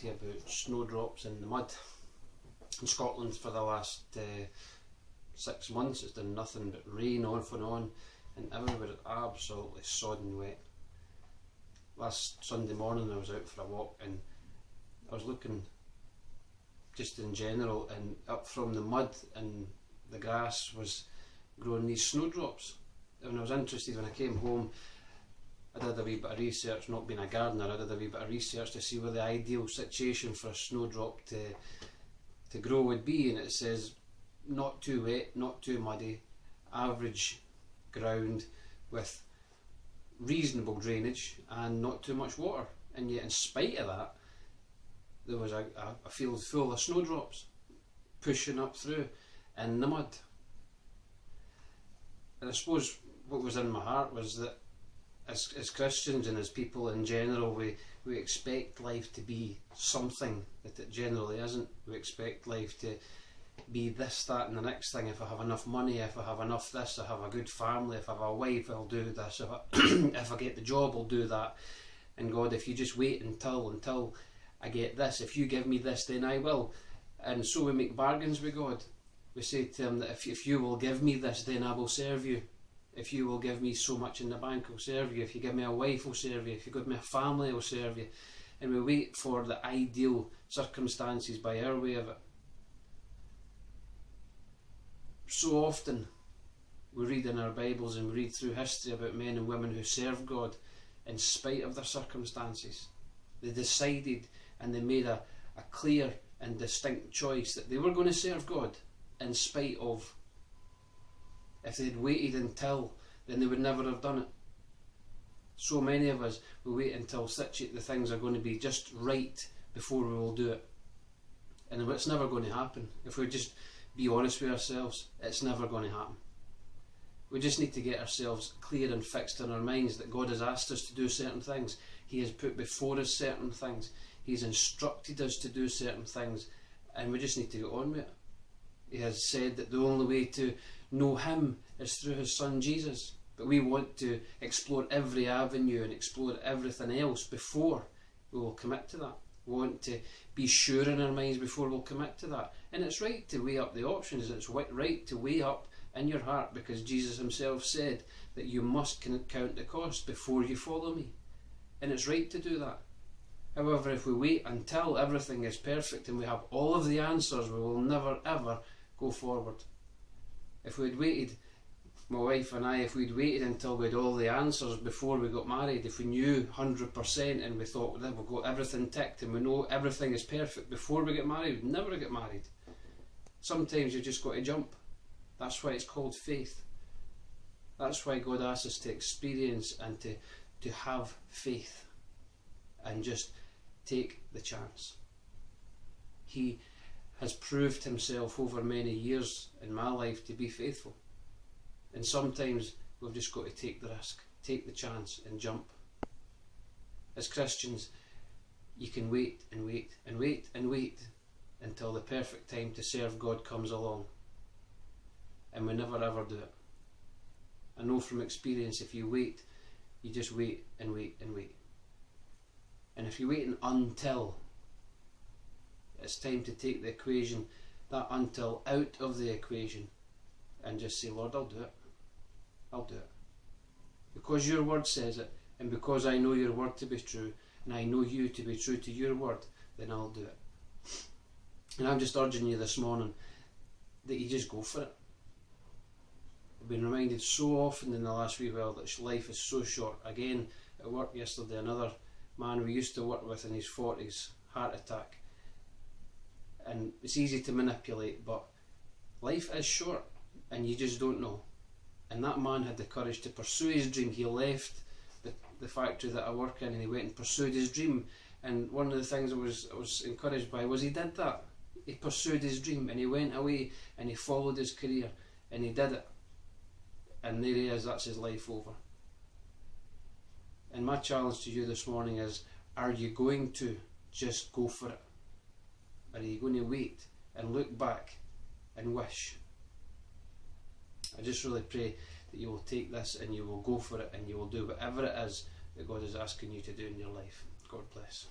to you about snowdrops in the mud. In Scotland for the last 6 months it's done nothing but rain off and on, and everywhere is absolutely sodden wet. Last Sunday morning I was out for a walk and I was looking just in general, and up from the mud and the grass was growing these snowdrops. And I was interested when I came home. I did a wee bit of research, not being a gardener, I did a wee bit of research to see where the ideal situation for a snowdrop to grow would be, and it says not too wet, not too muddy, average ground with reasonable drainage and not too much water. And yet in spite of that, there was a field full of snowdrops pushing up through in the mud. And I suppose what was in my heart was that as Christians and as people in general, we expect life to be something that it generally isn't. We expect life to be this, that and the next thing. If I have enough money, if I have enough this, I have a good family, if I have a wife, I'll do this, if I get the job, I'll do that. And God, if you just wait until I get this, if you give me this, then I will. And so we make bargains with God. We say to him that if you will give me this, then I will serve you. If you will give me so much in the bank, I'll serve you. If you give me a wife, I'll serve you. If you give me a family, I'll serve you. And we wait for the ideal circumstances by our way of it. So often we read in our Bibles and we read through history about men and women who served God in spite of their circumstances. They decided and they made a clear and distinct choice that they were going to serve God in spite of. If they'd waited until, then they would never have done it. So many of us, we wait until the things are going to be just right before we will do it. And it's never going to happen. If we just be honest with ourselves, it's never going to happen. We just need to get ourselves clear and fixed in our minds that God has asked us to do certain things. He has put before us certain things. He's instructed us to do certain things, and we just need to get on with it. He has said that the only way to know him is through his son Jesus. But we want to explore every avenue and explore everything else before we will commit to that. We want to be sure in our minds before we'll commit to that. And it's right to weigh up the options. It's right to weigh up in your heart, because Jesus himself said that you must count the cost before you follow me. And it's right to do that. However, if we wait until everything is perfect and we have all of the answers, we will never ever go forward. If we'd waited, my wife and I, if we'd waited until we had all the answers before we got married, if we knew 100% and we thought that we've got everything ticked and we know everything is perfect before we get married, we'd never get married. Sometimes you've just got to jump. That's why it's called faith. That's why God asks us to experience and to have faith and just take the chance. He has proved himself over many years in my life to be faithful. And sometimes we've just got to take the risk, take the chance and jump. As Christians, you can wait and wait and wait and wait until the perfect time to serve God comes along. And we never ever do it. I know from experience, if you wait, you just wait and wait and wait. And if you're waiting until, it's time to take the equation, that until, out of the equation and just say, Lord, I'll do it. I'll do it. Because your word says it, and because I know your word to be true, and I know you to be true to your word, then I'll do it. And I'm just urging you this morning that you just go for it. I've been reminded so often in the last wee while that life is so short. Again, at work yesterday, another man we used to work with in his 40s, heart attack. And it's easy to manipulate, but life is short and you just don't know. And that man had the courage to pursue his dream. He left the factory that I work in and he went and pursued his dream. And one of the things I was encouraged by was he did that. He pursued his dream and he went away and he followed his career and he did it. And there he is, that's his life over. And my challenge to you this morning is, are you going to just go for it? Are you going to wait and look back and wish? I just really pray that you will take this and you will go for it and you will do whatever it is that God is asking you to do in your life. God bless.